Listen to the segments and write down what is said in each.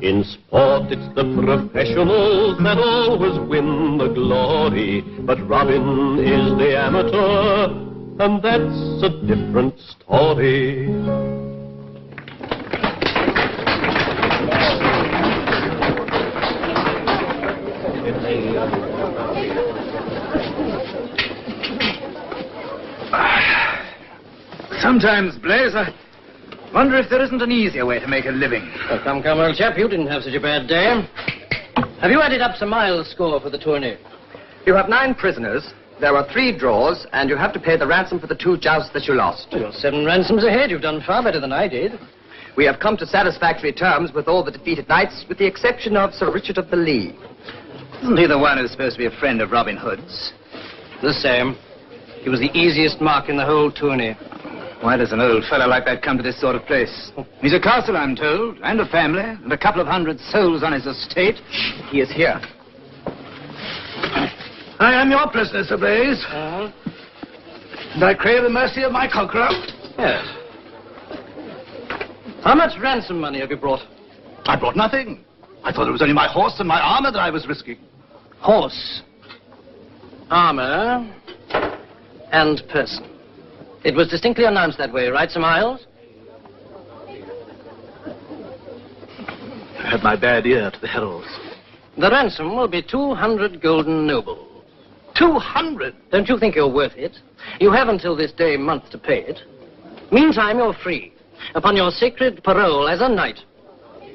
In sport, it's the professionals that always win the glory, but Robin is the amateur, and that's a different story. Sometimes, Blaze, I wonder if there isn't an easier way to make a living. Oh, come, old chap, you didn't have such a bad day. Have you added up Sir Miles' score for the tourney? You have 9 prisoners, there are 3 draws, and you have to pay the ransom for the 2 jousts that you lost. Well, you're 7 ransoms ahead. You've done far better than I did. We have come to satisfactory terms with all the defeated knights, with the exception of Sir Richard of the Lee. Isn't he the one who's supposed to be a friend of Robin Hood's? The same. He was the easiest mark in the whole tourney. Why does an old fellow like that come to this sort of place? He's a castle, I'm told, and a family, and a couple of 100 souls on his estate. He is here. I am your prisoner, Sir Blaze. And I crave the mercy of my conqueror. Yes. How much ransom money have you brought? I brought nothing. I thought it was only my horse and my armor that I was risking. Horse, armor, and person. It was distinctly announced that way, right, Sir Miles? I had my bad ear to the heralds. The ransom will be 200 golden nobles. 200? Don't you think you're worth it? You have until this day month to pay it. Meantime, you're free, upon your sacred parole as a knight,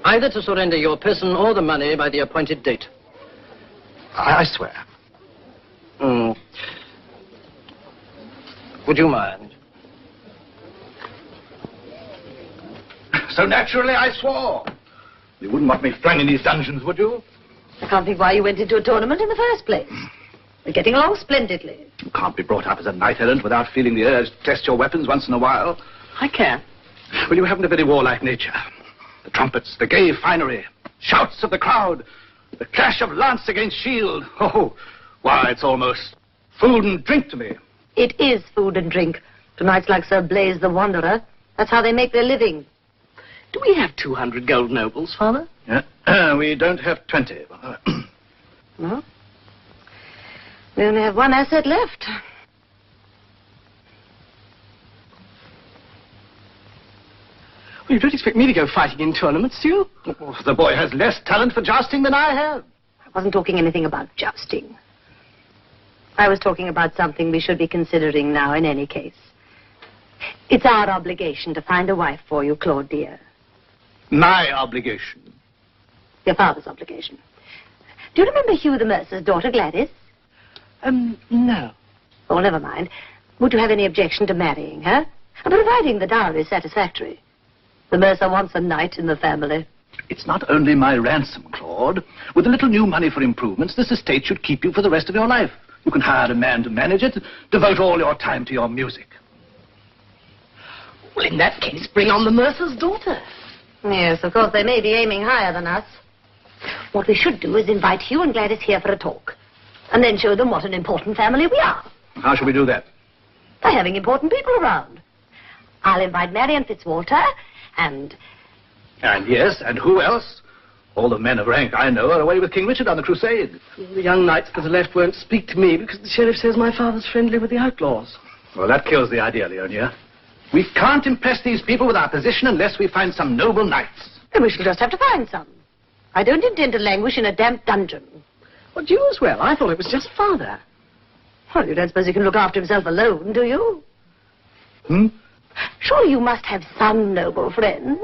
either to surrender your person or the money by the appointed date. I swear. Would you mind? So naturally I swore. You wouldn't want me flung in these dungeons, would you? I can't think why you went into a tournament in the first place. We're getting along splendidly. You can't be brought up as a knight-errant without feeling the urge to test your weapons once in a while. I can. Well, you haven't a very warlike nature. The trumpets, the gay finery, shouts of the crowd, the clash of lance against shield. Oh, why, it's almost food and drink to me. It is food and drink to knights like Sir Blaze the Wanderer. That's how they make their living. Do we have 200 gold nobles, Father? Yeah. We don't have 20. No? We only have one asset left. Well, you don't expect me to go fighting in tournaments, do you? The boy has less talent for jousting than I have. I wasn't talking anything about jousting. I was talking about something we should be considering now in any case. It's our obligation to find a wife for you, Claude, dear. My obligation? Your father's obligation. Do you remember Hugh the Mercer's daughter, Gladys? No. Oh, never mind. Would you have any objection to marrying her? Providing the dowry is satisfactory. The Mercer wants a knight in the family. It's not only my ransom, Claude. With a little new money for improvements, this estate should keep you for the rest of your life. You can hire a man to manage it, devote all your time to your music. Well, in that case, bring on the Mercer's daughter. Yes, of course, they may be aiming higher than us. What we should do is invite Hugh and Gladys here for a talk, and then show them what an important family we are. How shall we do that? By having important people around. I'll invite Marion Fitzwalter, and... And yes, and who else? All the men of rank I know are away with King Richard on the crusade. The young knights that are left won't speak to me because the sheriff says my father's friendly with the outlaws. Well, that kills the idea, Leonia. We can't impress these people with our position unless we find some noble knights. Then we shall just have to find some. I don't intend to languish in a damp dungeon. Well, you as well. I thought it was just father. Well, you don't suppose he can look after himself alone, do you? Surely you must have some noble friends.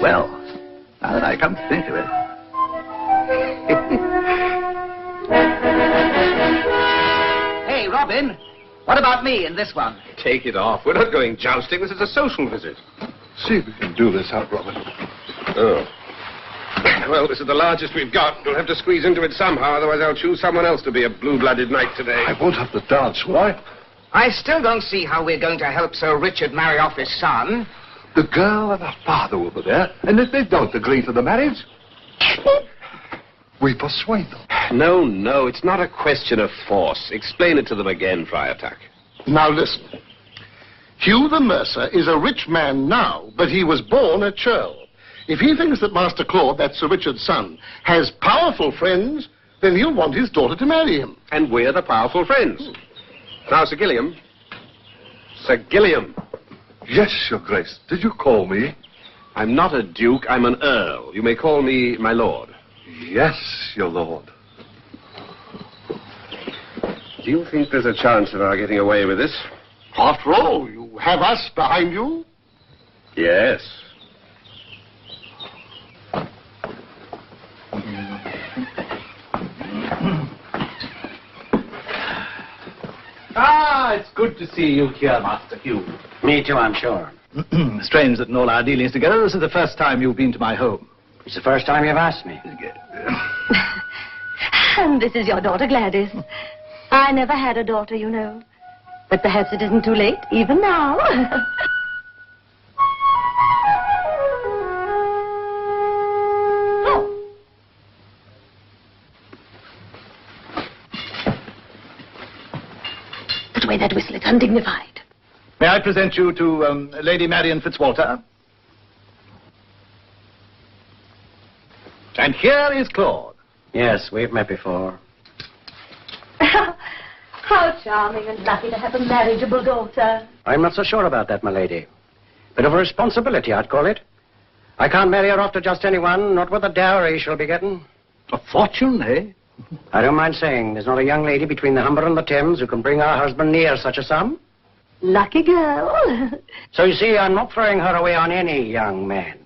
Well, now that I come to think of it... Hey, Robin, what about me in this one? Take it off. We're not going jousting. This is a social visit. See if we can do this out, Robin. Oh. Well, this is the largest we've got. We'll have to squeeze into it somehow, otherwise I'll choose someone else to be a blue-blooded knight today. I won't have to dance, will I? I still don't see how we're going to help Sir Richard marry off his son. The girl and her father will be there, and if they don't agree to the marriage, we persuade them. No, it's not a question of force. Explain it to them again, Friar Tuck. Now listen. Hugh the mercer is a rich man now, but he was born a churl. If he thinks that Master Claude, that's Sir Richard's son, has powerful friends, then he'll want his daughter to marry him. And we're the powerful friends. Now, Sir Gilliam. Sir Gilliam. Yes, Your Grace. Did you call me? I'm not a duke, I'm an earl. You may call me my lord. Yes, Your Lord. Do you think there's a chance of our getting away with this? After all, you have us behind you. Yes. Ah, it's good to see you here, Master Hugh. Me too, I'm sure. Strange that in all our dealings together, this is the first time you've been to my home. It's the first time you've asked me. And this is your daughter, Gladys. I never had a daughter, you know. But perhaps it isn't too late, even now. Oh. Put away that whistle, it's undignified. May I present you to Lady Marion Fitzwalter? And here is Claude. Yes, we've met before. How charming and lucky to have a marriageable daughter. I'm not so sure about that, my lady. Bit of a responsibility, I'd call it. I can't marry her off to just anyone, not with the dowry she'll be getting. A fortune, eh? I don't mind saying there's not a young lady between the Humber and the Thames who can bring her husband near such a sum. Lucky girl. So you see, I'm not throwing her away on any young man.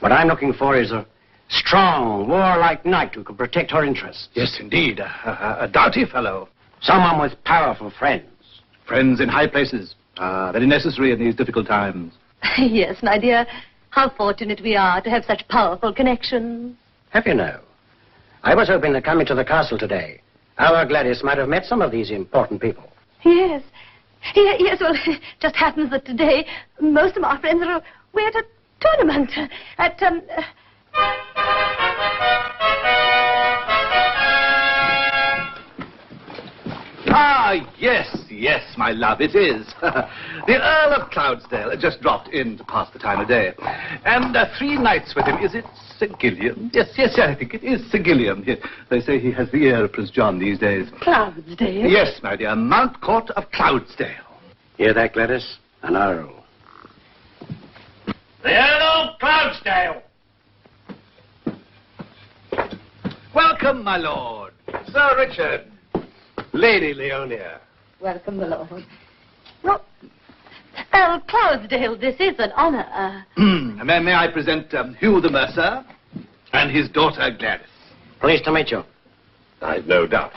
What I'm looking for is a strong, warlike knight who can protect her interests. Yes, indeed. A doughty fellow. Someone with powerful friends. Friends in high places. Very necessary in these difficult times. Yes, my dear. How fortunate we are to have such powerful connections. Have you know? I was hoping that coming to the castle today, our Gladys might have met some of these important people. Yes. Yes, well, it just happens that today most of our friends are away at a tournament at, Ah, yes, my love, it is. The Earl of Cloudsdale just dropped in to pass the time of day. And 3 nights with him. Is it Sir Gilliam? Yes, I think it is Sir Gilliam. They say he has the ear of Prince John these days. Cloudsdale? Yes, my dear, Mountcourt of Cloudsdale. Hear that, Gladys? An earl. The Earl of Cloudsdale. Welcome, my lord. Sir Richard. Lady Leonia. Welcome, my lord. Well, Earl Cloudsdale, this is an honor. May I present Hugh the mercer and his daughter Gladys. Pleased to meet you. I've no doubt.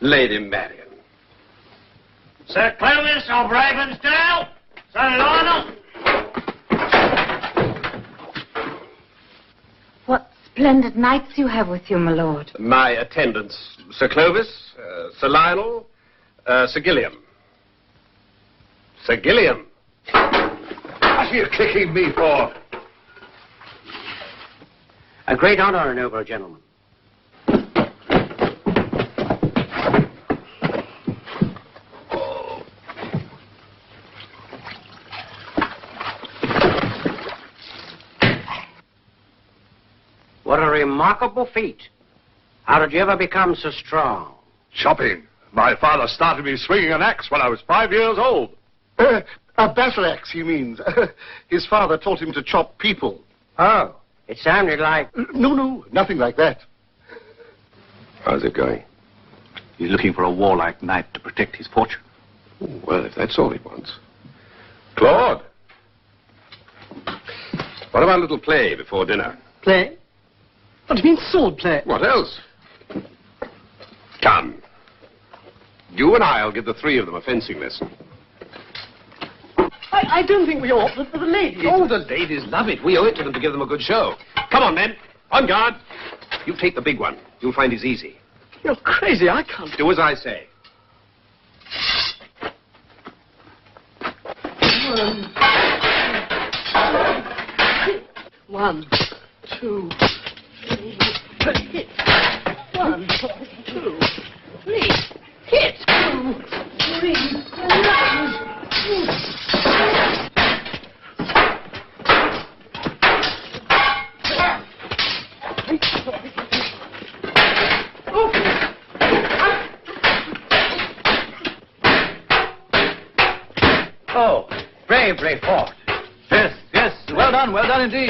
Lady Marion. Sir Clovis of Ravensdale. Sir Lionel. What splendid knights you have with you, my lord. My attendants, Sir Clovis, Sir Lionel, Sir Gilliam. Sir Gilliam. What are you kicking me for? A great honor, noble gentleman. What a remarkable feat. How did you ever become so strong? Chopping. My father started me swinging an axe when I was 5 years old. A battle axe, he means. His father taught him to chop people. Oh, it sounded like... No, nothing like that. How's it going? He's looking for a warlike knight to protect his fortune. Well, if that's all he wants. Claude. What about a little play before dinner? Play? What do you mean, sword play? What else? Come. You and I'll give the 3 of them a fencing lesson. I don't think we ought, but for the ladies. Oh, the ladies love it. We owe it to them to give them a good show. Come on, men. On guard. You take the big one. You'll find it's easy. You're crazy. I can't. Do as I say. 1, 2, 3. Hit. 1, 2, 3. Hit. 2, 3. Oh, brave fought. Yes, yes. Well done indeed.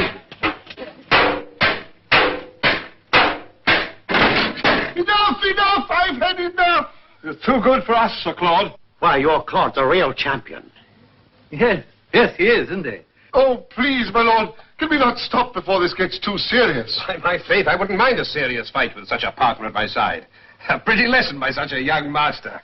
Enough! I've had enough! You're too good for us, Sir Claude. Why, your Claude's a real champion. Yes, he is, isn't he? Oh, please, my lord, can we not stop before this gets too serious? By my faith, I wouldn't mind a serious fight with such a partner at my side. A pretty lesson by such a young master.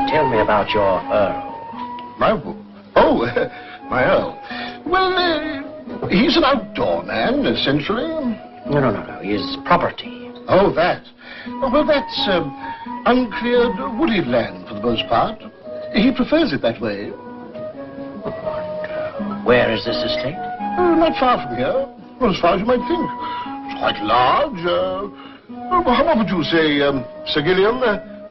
Tell me about your Earl. My Earl. Well, he's an outdoor man, essentially. No. His property. Oh, that. Well, that's uncleared wooded land for the most part. He prefers it that way. Where is this estate? Not far from here. Well, as far as you might think. It's quite large. What would you say, Sir Gilliam?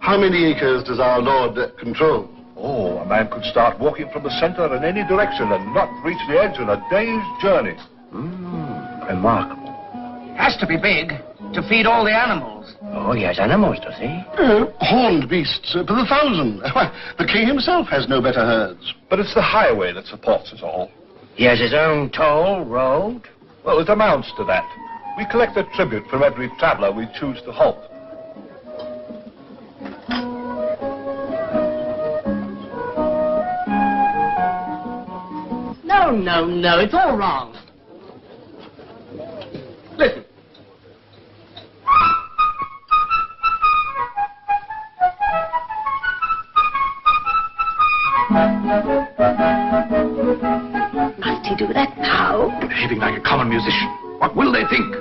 How many acres does our lord control? Oh, a man could start walking from the center in any direction and not reach the edge in a day's journey. Remarkable. Has to be big to feed all the animals. Oh, he has animals, does he? Horned beasts to the thousand. Why, the king himself has no better herds. But it's the highway that supports us all. He has his own toll road? Well, it amounts to that. We collect a tribute from every traveler we choose to halt. No, it's all wrong. Listen. Must he do that now? Behaving like a common musician. What will they think?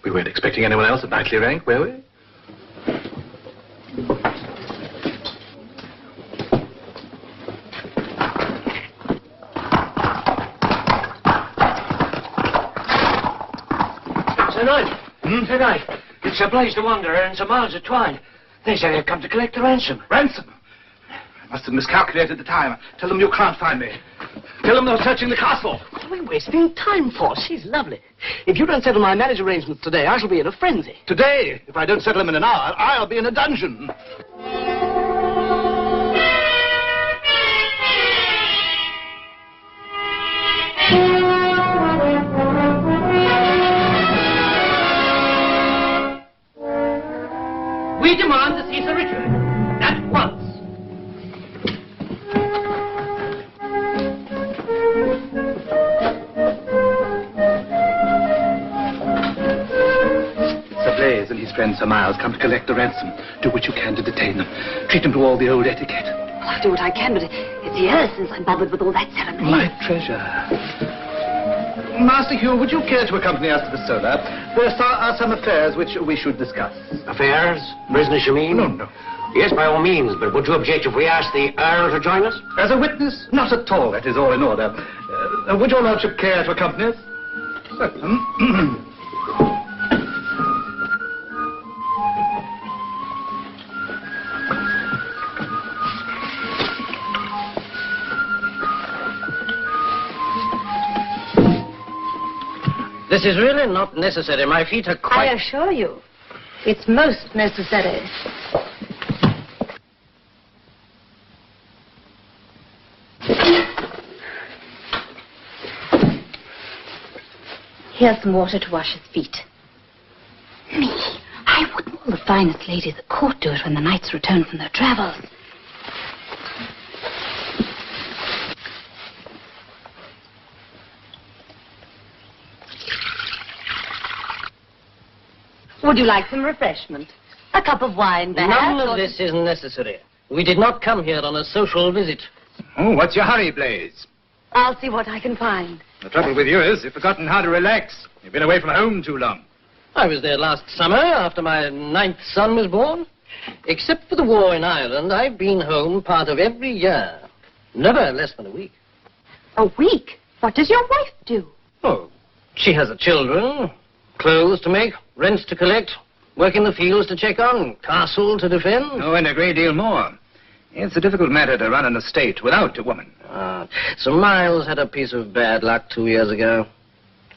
We weren't expecting anyone else of knightly rank, were we? Sir Knight. Sir Knight. It's Sir Blaise the Wanderer and Sir Miles of Twine. They say they've come to collect the ransom. Ransom? I must have miscalculated the time. Tell them you can't find me. Tell them they're searching the castle. What are we wasting time for? She's lovely. If you don't settle my marriage arrangements today, I shall be in a frenzy. Today, if I don't settle them in an hour, I'll be in a dungeon. We demand to see Sir Richard. At once. Sir Blaise and his friend Sir Miles come to collect the ransom. Do what you can to detain them. Treat them to all the old etiquette. Well, I'll do what I can, but it's years since I'm bothered with all that ceremony. My treasure. Master Hugh, would you care to accompany us to the Solar? There are some affairs which we should discuss. Affairs? Business, you mean? No. Yes, by all means, but would you object if we asked the Earl to join us? As a witness? Not at all. That is all in order. Would your lordship care to accompany us? This is really not necessary. My feet are quite... I assure you, it's most necessary. Here's some water to wash his feet. Me? I wouldn't. Well, the finest ladies at court do it when the knights return from their travels. Would you like some refreshment? A cup of wine, perhaps? None of this is necessary. We did not come here on a social visit. Oh, what's your hurry, Blaze? I'll see what I can find. The trouble with you is you've forgotten how to relax. You've been away from home too long. I was there last summer after my 9th son was born. Except for the war in Ireland, I've been home part of every year. Never less than a week. A week? What does your wife do? Oh, she has the children, clothes to make, rents to collect, work in the fields to check on, castle to defend. Oh, and a great deal more. It's a difficult matter to run an estate without a woman. Sir Miles had a piece of bad luck 2 years ago.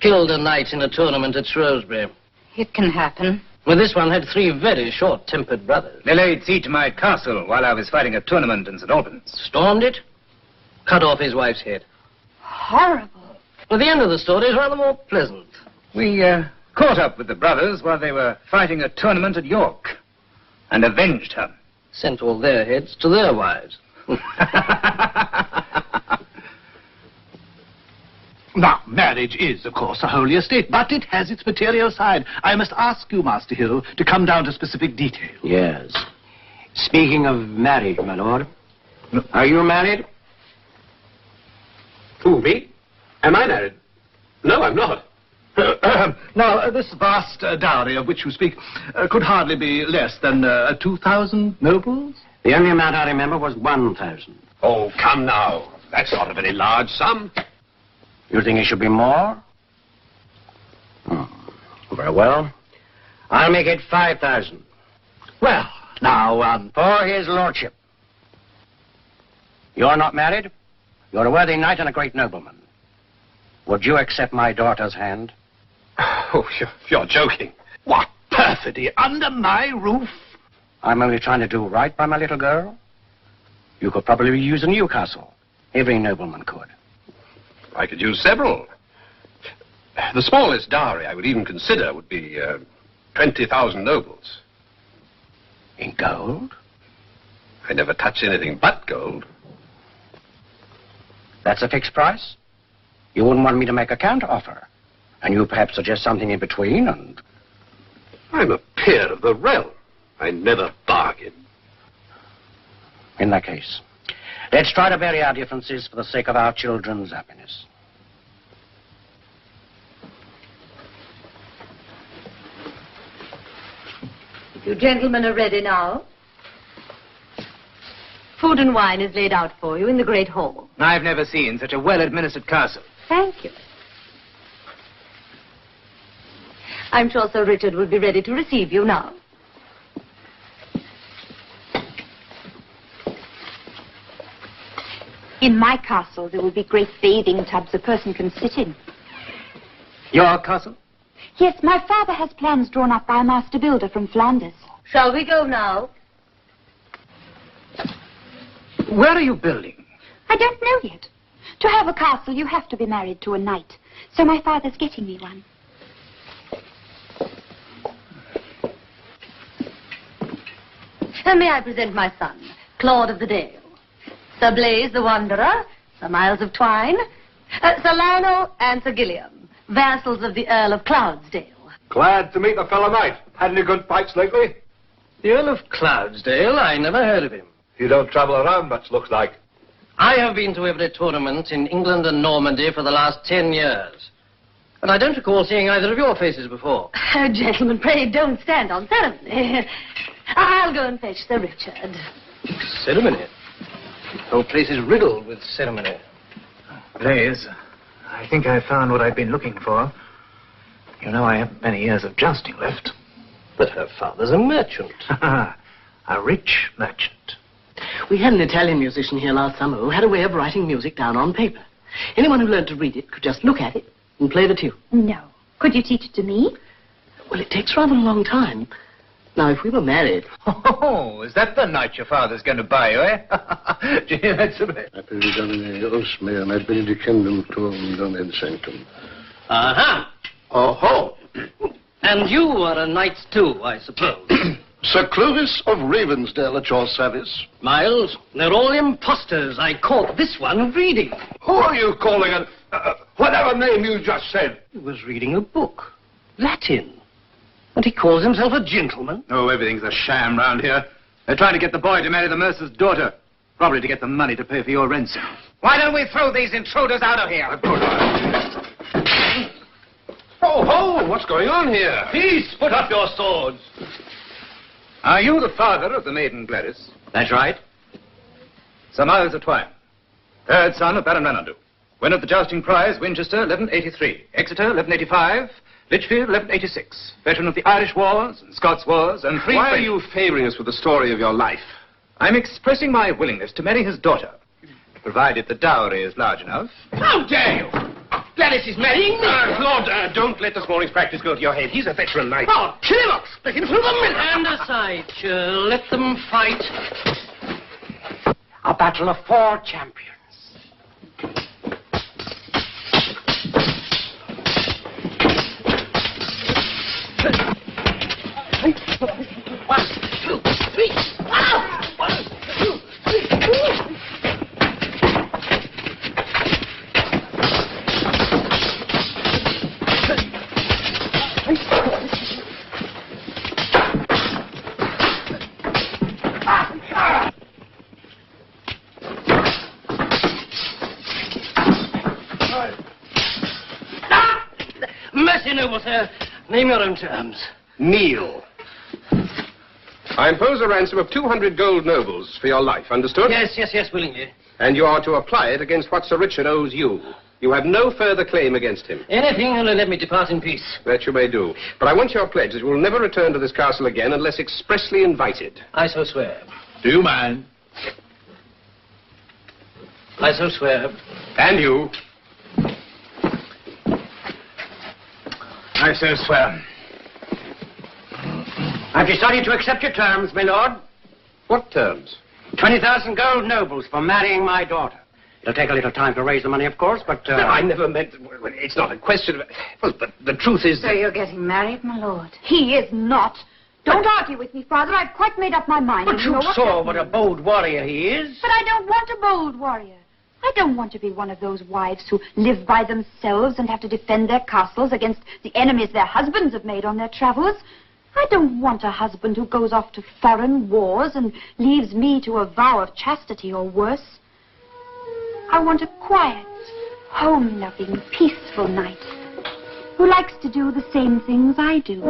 Killed a knight in a tournament at Shrewsbury. It can happen. Well, this one had 3 very short-tempered brothers. They laid siege to my castle while I was fighting a tournament in St. Albans. Stormed it, cut off his wife's head. Horrible. Well, the end of the story is rather more pleasant. We caught up with the brothers while they were fighting a tournament at York and avenged her. Sent all their heads to their wives. Now, marriage is, of course, a holy estate, but it has its material side. I must ask you, Master Hill, to come down to specific details. Yes. Speaking of marriage, my lord, are you married? Who, me? Am I married? No, I'm not. Now, this vast dowry of which you speak could hardly be less than 2,000 nobles? The only amount I remember was 1,000. Oh, come now. That's not a very large sum. You think it should be more? Very well. I'll make it 5,000. Well, now, For his lordship. You're not married? You're a worthy knight and a great nobleman. Would you accept my daughter's hand? Oh, you're joking. What perfidy! Under my roof? I'm only trying to do right by my little girl. You could probably use a new castle. Every nobleman could. I could use several. The smallest dowry I would even consider would be 20,000 nobles. In gold? I never touch anything but gold. That's a fixed price? You wouldn't want me to make a counter offer? And you perhaps suggest something in between and... I'm a peer of the realm. I never bargain. In that case, let's try to vary our differences for the sake of our children's happiness. You gentlemen are ready now. Food and wine is laid out for you in the great hall. I've never seen such a well-administered castle. Thank you. I'm sure Sir Richard will be ready to receive you now. In my castle, there will be great bathing tubs a person can sit in. Your castle? Yes, my father has plans drawn up by a master builder from Flanders. Shall we go now? Where are you building? I don't know yet. To have a castle, you have to be married to a knight. So my father's getting me one. And may I present my son, Claude of the Dale. Sir Blaise the Wanderer, Sir Miles of Twine, Sir Lionel and Sir Gilliam, vassals of the Earl of Cloudsdale. Glad to meet the fellow knight. Had any good fights lately? The Earl of Cloudsdale? I never heard of him. You don't travel around much, looks like. I have been to every tournament in England and Normandy for the last 10 years. And I don't recall seeing either of your faces before. Oh, gentlemen, pray don't stand on ceremony. I'll go and fetch Sir Richard. Ceremony? The whole place is riddled with ceremony. Blaze, I think I found what I've been looking for. You know I haven't many years of jousting left. But her father's a merchant. A rich merchant. We had an Italian musician here last summer who had a way of writing music down on paper. Anyone who learned to read it could just look at it and play the tune. No. Could you teach it to me? Well, it takes rather a long time. Now, if we were married... Oh, is that the knight your father's going to buy you, eh? Do you hear that, Sir Blaze? Aha! Oh-ho! And you are a knight too, I suppose. Sir Clovis of Ravensdale at your service. Miles, they're all imposters. I caught this one reading. Who are you calling an... whatever name you just said? He was reading a book. Latin. And he calls himself a gentleman. Oh, everything's a sham round here. They're trying to get the boy to marry the mercer's daughter. Probably to get the money to pay for your ransom. Why don't we throw these intruders out of here? Ho, ho! What's going on here? Peace! Put up your swords. Are you the father of the maiden Gladys? That's right. Sir Miles of Twine, third son of Baron Ranaldo. Winner of the jousting prize, Winchester, 1183. Exeter, 1185. Lichfield, 1186. Veteran of the Irish Wars and Scots Wars and three... Why are you favoring us with the story of your life? I'm expressing my willingness to marry his daughter, provided the dowry is large enough. How dare you! Gladys is marrying me! Lord, don't let this morning's practice go to your head. He's a veteran knight. Oh, kill him up! Split him through the middle! Stand aside, Churl. Let them fight. A battle of 4 champions. One, two, three. Ah! 1, 2, 3. Mercy, noble sir. Name your own terms. Kneel. I impose a ransom of 200 gold nobles for your life, understood? Yes, willingly. And you are to apply it against what Sir Richard owes you. You have no further claim against him. Anything only let me depart in peace. That you may do. But I want your pledge that you will never return to this castle again unless expressly invited. I so swear. Do you mind? I so swear. And you? I so swear. I've decided to accept your terms, my lord. What terms? 20,000 gold nobles for marrying my daughter. It'll take a little time to raise the money, of course, but... No, I never meant... It's not a question of... Well, but the truth is... So you're getting married, my lord? He is not. Don't argue with me, Father. I've quite made up my mind. But you saw what a bold warrior he is. But I don't want a bold warrior. I don't want to be one of those wives who live by themselves and have to defend their castles against the enemies their husbands have made on their travels. I don't want a husband who goes off to foreign wars and leaves me to a vow of chastity or worse. I want a quiet, home-loving, peaceful knight who likes to do the same things I do.